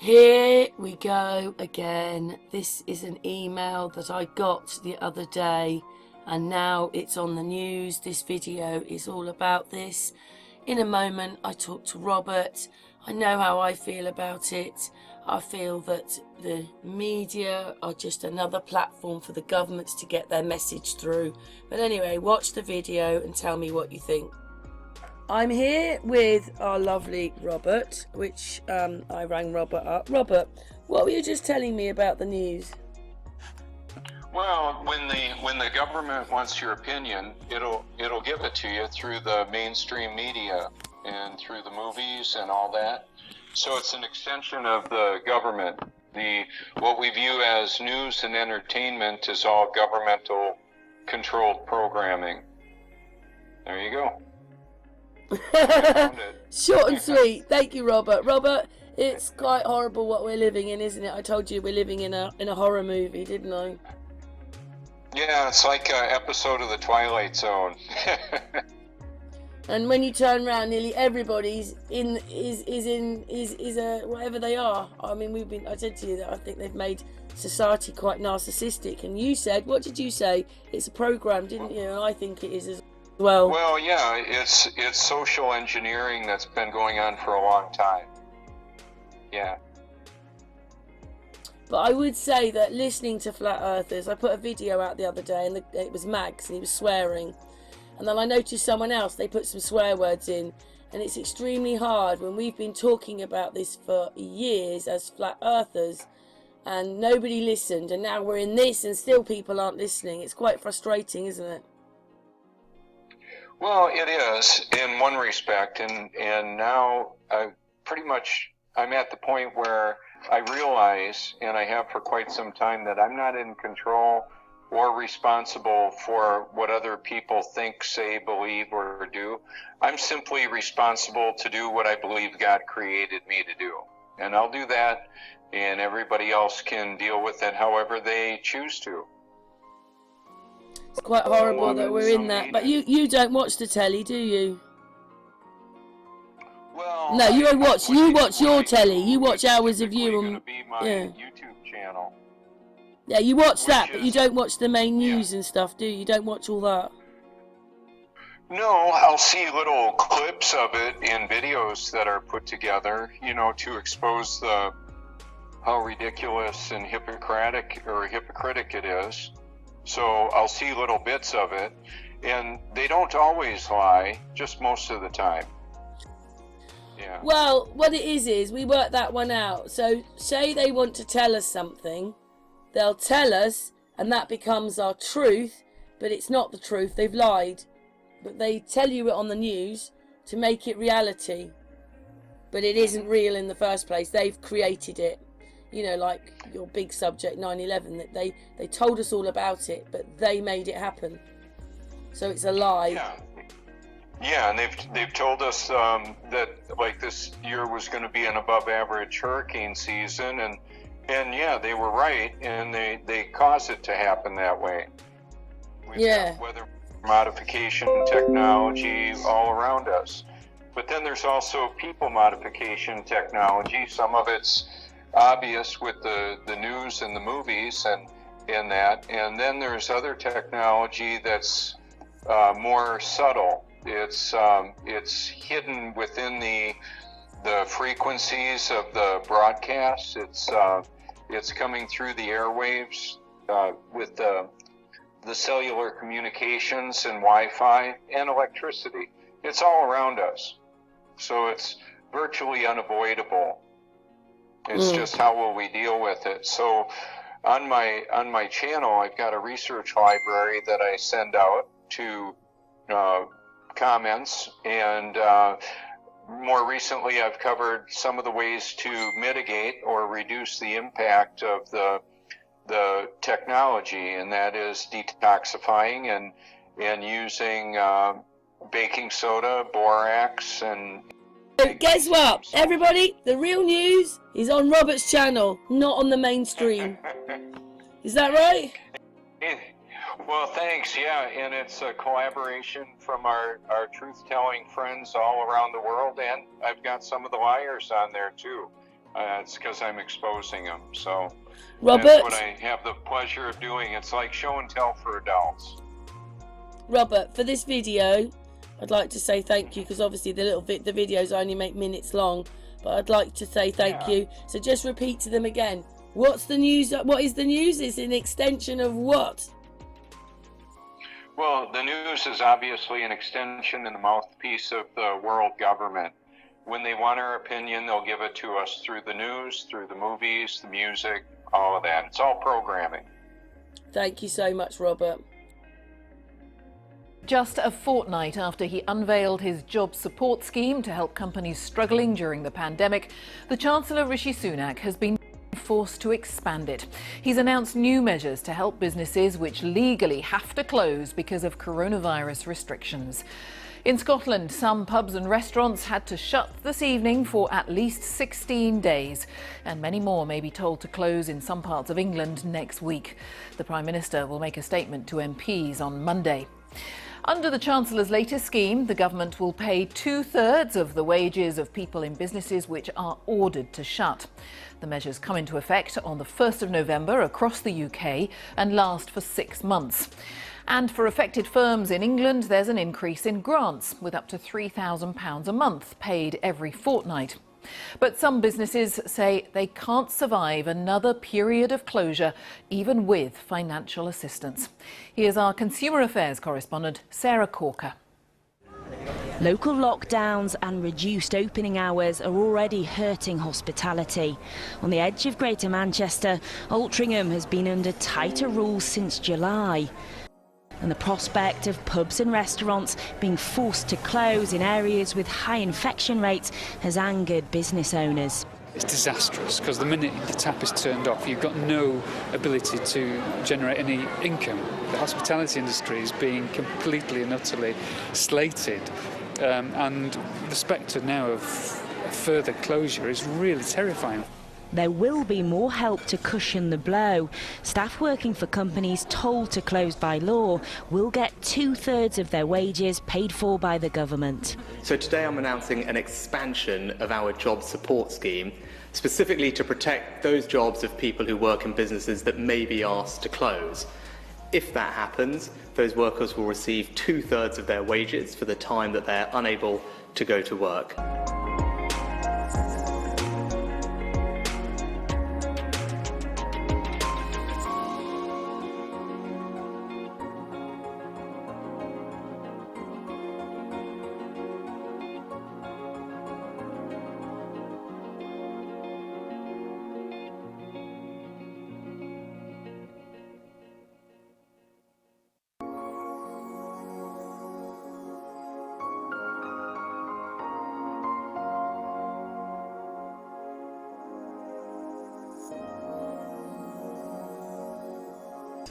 Here we go again. This is an email that I got the other day and now it's on the news. This video is all about this. In a moment I talk to Robert. I know how I feel about it. I feel that the media are just another platform for the governments to get their message through. But anyway, watch the video and tell me what you think. I'm here with our lovely Robert, which I rang Robert up. Robert, what were you just telling me about the news? Well, when the government wants your opinion, it'll give it to you through the mainstream media and through the movies and all that. So it's an extension of the government. What we view as news and entertainment is all governmental controlled programming. There you go. Short and sweet. Thank you, Robert. Robert, it's quite horrible what we're living in, isn't it? I told you we're living in a horror movie, didn't I? Yeah, it's like an episode of The Twilight Zone. And when you turn around, nearly everybody's is whatever they are. I mean, I said to you that I think they've made society quite narcissistic, and you said, what did you say? It's a program, didn't you? And I think it is as well. Well, yeah, it's social engineering that's been going on for a long time. Yeah. But I would say that listening to flat earthers, I put a video out the other day and it was Max and he was swearing. And then I noticed someone else, they put some swear words in. And it's extremely hard when we've been talking about this for years as flat earthers and nobody listened. And now we're in this and still people aren't listening. It's quite frustrating, isn't it? Well, it is in one respect, and now I'm at the point where I realize, and I have for quite some time, that I'm not in control or responsible for what other people think, say, believe, or do. I'm simply responsible to do what I believe God created me to do. And I'll do that, and everybody else can deal with it however they choose to. It's quite horrible that we're in that. But you don't watch the telly, do you? Well, no, you don't watch. You watch your telly. You watch Hours of You on YouTube channel. Yeah, you watch that, but you don't watch the main news and stuff, do you? You don't watch all that. No, I'll see little clips of it in videos that are put together, to expose how ridiculous and hypocritic it is. So I'll see little bits of it, and they don't always lie, just most of the time. Yeah. Well, what it is we work that one out. So say they want to tell us something, they'll tell us, and that becomes our truth, but it's not the truth. They've lied. But they tell you it on the news to make it reality. But it isn't real in the first place. They've created it. Like your big subject, 9/11, that they told us all about it, but they made it happen. So it's a lie. Yeah, and they've told us that like this year was going to be an above average hurricane season, and yeah, they were right, and they caused it to happen that way. We've got weather modification technology all around us. But then there's also people modification technology. Some of it's obvious with the news and the movies and that. And then there's other technology that's more subtle. It's hidden within the frequencies of the broadcast. It's coming through the airwaves with the cellular communications and Wi-Fi and electricity. It's all around us. So it's virtually unavoidable. It's just how will we deal with it. So on my channel, I've got a research library that I send out to comments, and more recently I've covered some of the ways to mitigate or reduce the impact of the technology, and that is detoxifying and using baking soda, borax, and... So guess what, everybody? The real news is on Robert's channel, not on the mainstream. Is that right? Well, thanks. Yeah, and it's a collaboration from our truth-telling friends all around the world, and I've got some of the liars on there too. It's because I'm exposing them. So Robert, that's what I have the pleasure of doing. It's like show and tell for adults. Robert, for this video, I'd like to say thank you, because obviously the videos only make minutes long, but I'd like to say thank you. So just repeat to them again. What's the news? What is the news? It's an extension of what? Well, the news is obviously an extension and the mouthpiece of the world government. When they want our opinion, they'll give it to us through the news, through the movies, the music, all of that. It's all programming. Thank you so much, Robert. Just a fortnight after he unveiled his job support scheme to help companies struggling during the pandemic, the Chancellor Rishi Sunak has been forced to expand it. He's announced new measures to help businesses which legally have to close because of coronavirus restrictions. In Scotland, some pubs and restaurants had to shut this evening for at least 16 days, and many more may be told to close in some parts of England next week. The Prime Minister will make a statement to MPs on Monday. Under the Chancellor's latest scheme, the government will pay 2/3 of the wages of people in businesses which are ordered to shut. The measures come into effect on the 1st of November across the UK and last for 6 months. And for affected firms in England, there's an increase in grants, with up to £3,000 a month paid every fortnight. But some businesses say they can't survive another period of closure, even with financial assistance. Here's our Consumer Affairs correspondent, Sarah Corker. Local lockdowns and reduced opening hours are already hurting hospitality. On the edge of Greater Manchester, Altrincham has been under tighter rules since July. And the prospect of pubs and restaurants being forced to close in areas with high infection rates has angered business owners. It's disastrous because the minute the tap is turned off, you've got no ability to generate any income. The hospitality industry is being completely and utterly slated, and the spectre now of further closure is really terrifying. There will be more help to cushion the blow. Staff working for companies told to close by law will get 2/3 of their wages paid for by the government. So today I'm announcing an expansion of our job support scheme, specifically to protect those jobs of people who work in businesses that may be asked to close. If that happens, those workers will receive 2/3 of their wages for the time that they're unable to go to work.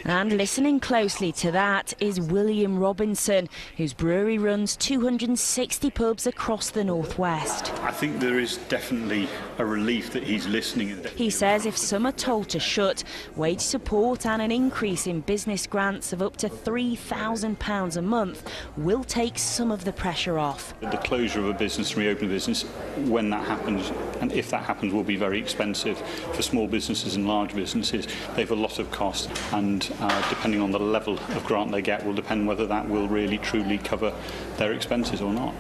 And listening closely to that is William Robinson, whose brewery runs 260 pubs across the northwest. I think there is definitely a relief that he's listening. He says if some are told to shut, wage support and an increase in business grants of up to £3,000 a month will take some of the pressure off. The closure of a business, reopen a business, when that happens, and if that happens, will be very expensive for small businesses and large businesses. They have a lot of cost, and depending on the level of grant they get will depend whether that will really truly cover their expenses or not.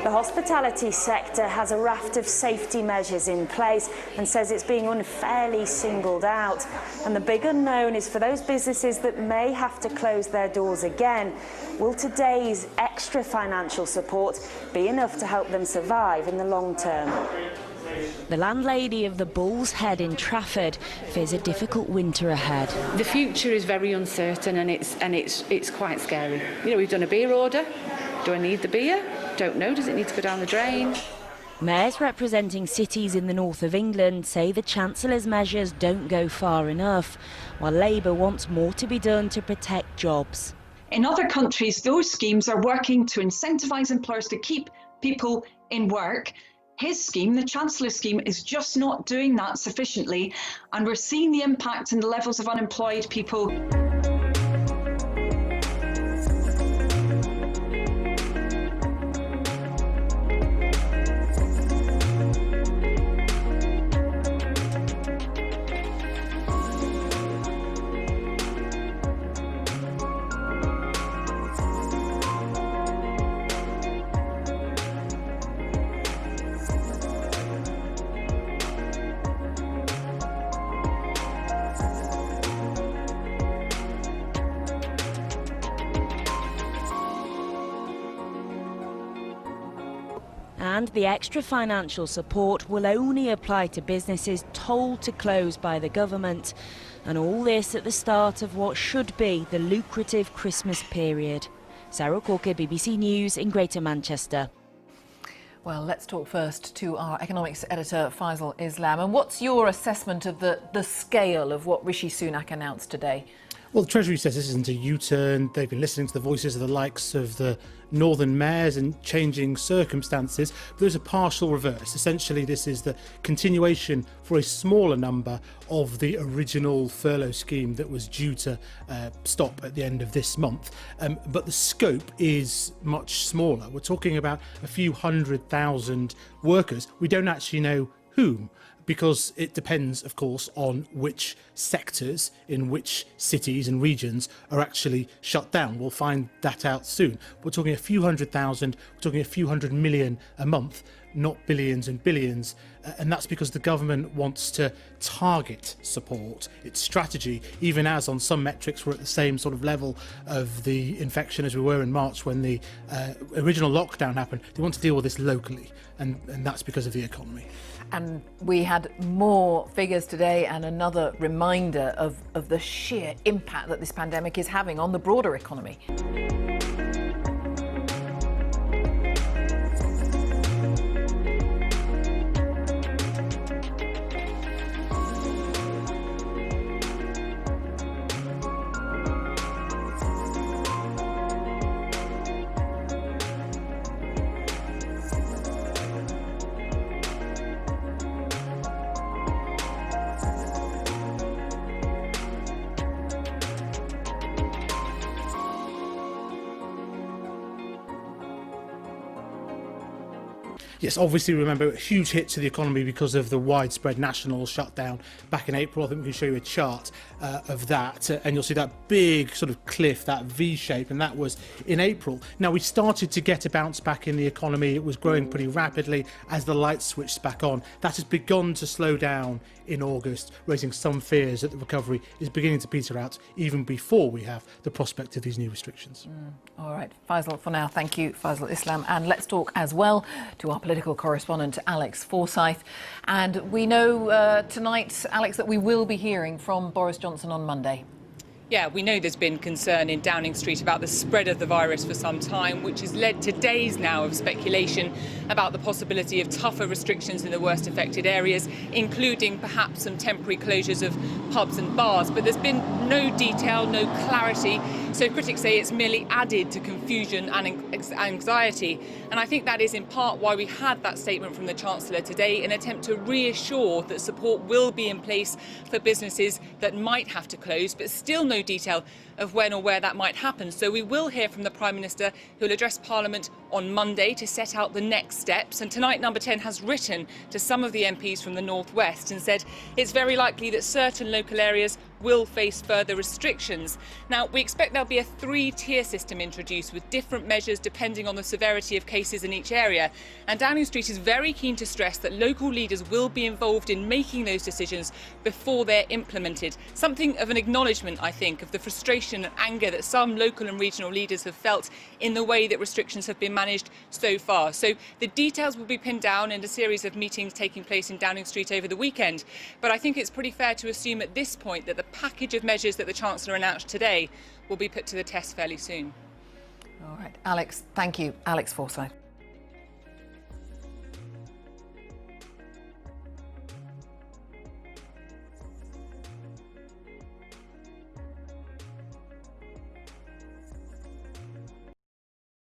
The hospitality sector has a raft of safety measures in place and says it's being unfairly singled out. And the big unknown is for those businesses that may have to close their doors again. Will today's extra financial support be enough to help them survive in the long term? The landlady of the Bull's Head in Trafford fears a difficult winter ahead. The future is very uncertain, and it's quite scary. You know, we've done a beer order. Do I need the beer? Don't know. Does it need to go down the drain? Mayors representing cities in the north of England say the Chancellor's measures don't go far enough, while Labour wants more to be done to protect jobs. In other countries, those schemes are working to incentivise employers to keep people in work. His scheme, the Chancellor's scheme, is just not doing that sufficiently, and we're seeing the impact in the levels of unemployed people. And the extra financial support will only apply to businesses told to close by the government. And all this at the start of what should be the lucrative Christmas period. Sarah Corker, BBC News in Greater Manchester. Well, let's talk first to our economics editor, Faisal Islam. And what's your assessment of the scale of what Rishi Sunak announced today? Well, the Treasury says this isn't a U-turn. They've been listening to the voices of the likes of the northern mayors and changing circumstances. But there's a partial reverse. Essentially, this is the continuation for a smaller number of the original furlough scheme that was due to stop at the end of this month. But the scope is much smaller. We're talking about a few 100,000 workers. We don't actually know whom, because it depends, of course, on which sectors in which cities and regions are actually shut down. We'll find that out soon. We're talking a few 100,000, we're talking a few 100 million a month, not billions and billions. And that's because the government wants to target support. Its strategy, even as on some metrics we're at the same sort of level of the infection as we were in March when the original lockdown happened, they want to deal with this locally. And that's because of the economy. And we had more figures today and another reminder of the sheer impact that this pandemic is having on the broader economy. Yes, obviously, remember, a huge hit to the economy because of the widespread national shutdown back in April. I think we can show you a chart of that, and you'll see that big sort of cliff, that V shape, and that was in April. Now, we started to get a bounce back in the economy. It was growing pretty rapidly as the lights switched back on. That has begun to slow down in August, raising some fears that the recovery is beginning to peter out even before we have the prospect of these new restrictions. All right, Faisal, for now, thank you, Faisal Islam. And let's talk as well to our political correspondent, Alex Forsyth. And we know tonight, Alex, that we will be hearing from Boris Johnson on Monday. Yeah, we know there's been concern in Downing Street about the spread of the virus for some time, which has led to days now of speculation about the possibility of tougher restrictions in the worst affected areas, including perhaps some temporary closures of pubs and bars. But there's been no detail, no clarity. So critics say it's merely added to confusion and anxiety. And I think that is in part why we had that statement from the Chancellor today, an attempt to reassure that support will be in place for businesses that might have to close, but still no detail of when or where that might happen. So we will hear from the Prime Minister, who will address Parliament on Monday to set out the next steps. And tonight, Number 10 has written to some of the MPs from the North West and said it's very likely that certain local areas will face further restrictions. Now, we expect there'll be a 3-tier system introduced with different measures depending on the severity of cases in each area. And Downing Street is very keen to stress that local leaders will be involved in making those decisions before they're implemented. Something of an acknowledgement, I think, of the frustration and anger that some local and regional leaders have felt in the way that restrictions have been managed so far. So the details will be pinned down in a series of meetings taking place in Downing Street over the weekend. But I think it's pretty fair to assume at this point that the package of measures that the Chancellor announced today will be put to the test fairly soon. All right, Alex, thank you. Alex Forsyth.